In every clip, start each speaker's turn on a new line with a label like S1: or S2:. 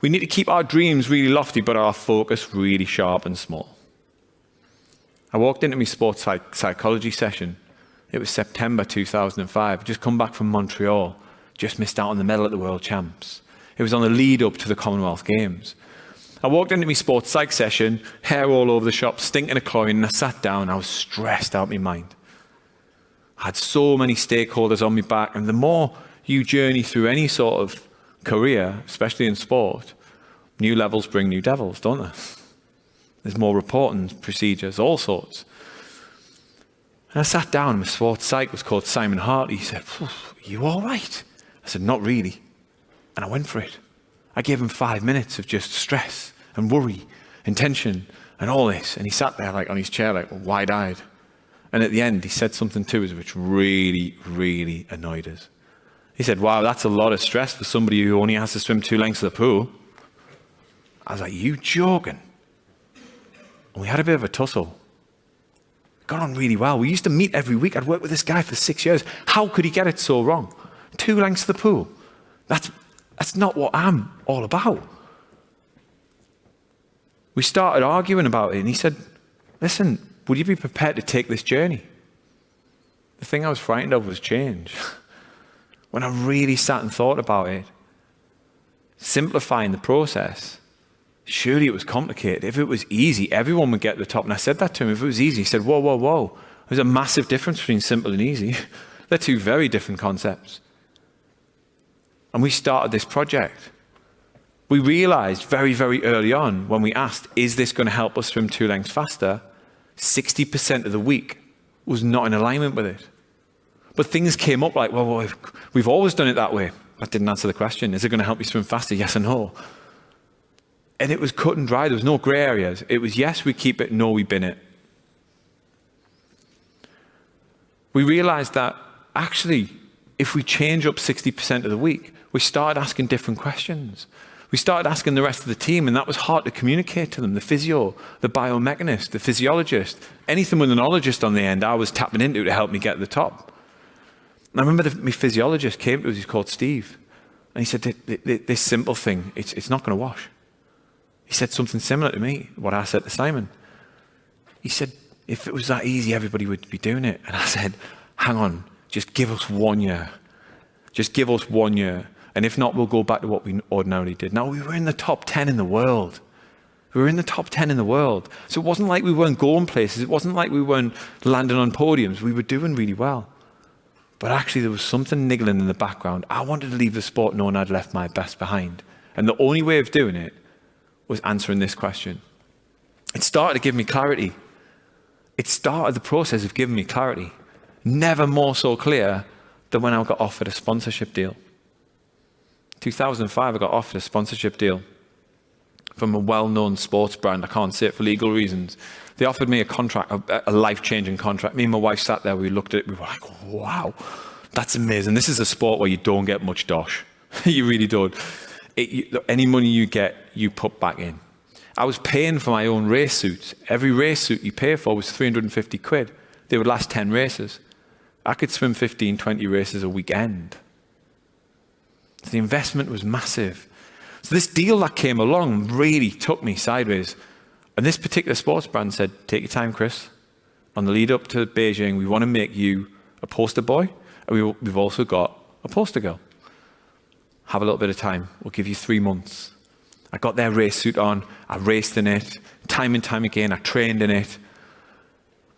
S1: We need to keep our dreams really lofty, but our focus really sharp and small. I walked into my sports psychology session. It was September 2005. I'd just come back from Montreal, just missed out on the medal at the World Champs. It was on the lead up to the Commonwealth Games. I walked into my sports psych session, hair all over the shop, stinking of chlorine, and I sat down. I was stressed out of my mind. I had so many stakeholders on my back, and the more you journey through any sort of career, especially in sport, new levels bring new devils, don't they? There's more reporting procedures, all sorts. And I sat down, and my sports psych was called Simon Hart. He said, "Are you all right?" I said, "Not really." And I went for it. I gave him 5 minutes of just stress and worry and tension and all this. And he sat there like on his chair, like wide-eyed. And at the end, he said something to us which really, really annoyed us. He said, "Wow, that's a lot of stress for somebody who only has to swim 2 lengths of the pool." I was like, "You joking?" And we had a bit of a tussle. It got on really well. We used to meet every week. I'd worked with this guy for 6 years. How could he get it so wrong? 2 lengths of the pool. That's not what I'm all about. We started arguing about it, and he said, "Listen, would you be prepared to take this journey?" The thing I was frightened of was change. When I really sat and thought about it, simplifying the process, surely it was complicated. If it was easy, everyone would get to the top. And I said that to him. If it was easy, he said, whoa, whoa, whoa. There's a massive difference between simple and easy. They're 2 very different concepts. And we started this project. We realized very, very early on when we asked, is this going to help us swim 2 lengths faster? 60% of the week was not in alignment with it. But things came up like, well, we've always done it that way. That didn't answer the question. Is it going to help you swim faster? Yes or no. And it was cut and dry. There was no gray areas. It was yes, we keep it, no, we bin it. We realized that actually, if we change up 60% of the week, we started asking different questions. We started asking the rest of the team, and that was hard to communicate to them. The physio, the biomechanist, the physiologist, anything with an ologist on the end, I was tapping into to help me get to the top. And I remember my physiologist came to us, he's called Steve, and he said, this simple thing, it's not going to wash. He said something similar to me, what I said to Simon. He said, if it was that easy, everybody would be doing it. And I said, hang on, just give us 1 year. Just give us 1 year. And if not, we'll go back to what we ordinarily did. Now, we were in the top 10 in the world. We were in the top 10 in the world. So it wasn't like we weren't going places. It wasn't like we weren't landing on podiums. We were doing really well. But actually, there was something niggling in the background. I wanted to leave the sport knowing I'd left my best behind. And the only way of doing it was answering this question. It started to give me clarity. It started the process of giving me clarity. Never more so clear than when I got offered a sponsorship deal. 2005, I got offered a sponsorship deal from a well-known sports brand. I can't say it for legal reasons. They offered me a contract, a life-changing contract. Me and my wife sat there, we looked at it, we were like, wow, that's amazing. This is a sport where you don't get much dosh. You really don't. Any money you get, you put back in. I was paying for my own race suits. Every race suit you pay for was 350 quid. They would last 10 races. I could swim 15, 20 races a weekend. So the investment was massive. So this deal that came along really took me sideways. And this particular sports brand said, take your time, Chris. On the lead up to Beijing, we want to make you a poster boy, and we've also got a poster girl. Have a little bit of time. We'll give you 3 months. I got their race suit on. I raced in it. Time and time again, I trained in it.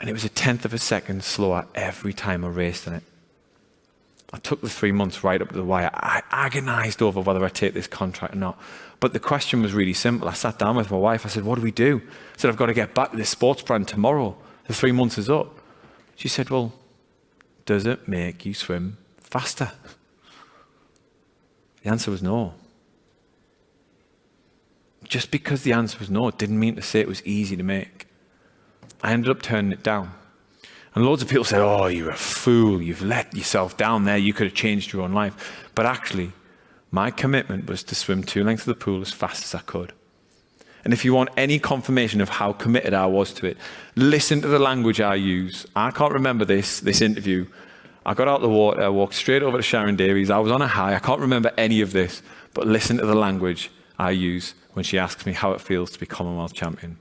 S1: And it was 1/10 of a second slower every time I raced in it. I took the 3 months right up to the wire. I agonized over whether I take this contract or not. But the question was really simple. I sat down with my wife. I said, what do we do? I said, I've got to get back to this sports brand tomorrow. The 3 months is up. She said, well, does it make you swim faster? The answer was no. Just because the answer was no, it didn't mean to say it was easy to make. I ended up turning it down. And loads of people said, oh, you're a fool. You've let yourself down there. You could have changed your own life. But actually, my commitment was to swim 2 lengths of the pool as fast as I could. And if you want any confirmation of how committed I was to it, listen to the language I use. I can't remember this interview. I got out of the water, I walked straight over to Sharon Davies. I was on a high. I can't remember any of this, but listen to the language. I use when she asks me how it feels to be Commonwealth champion.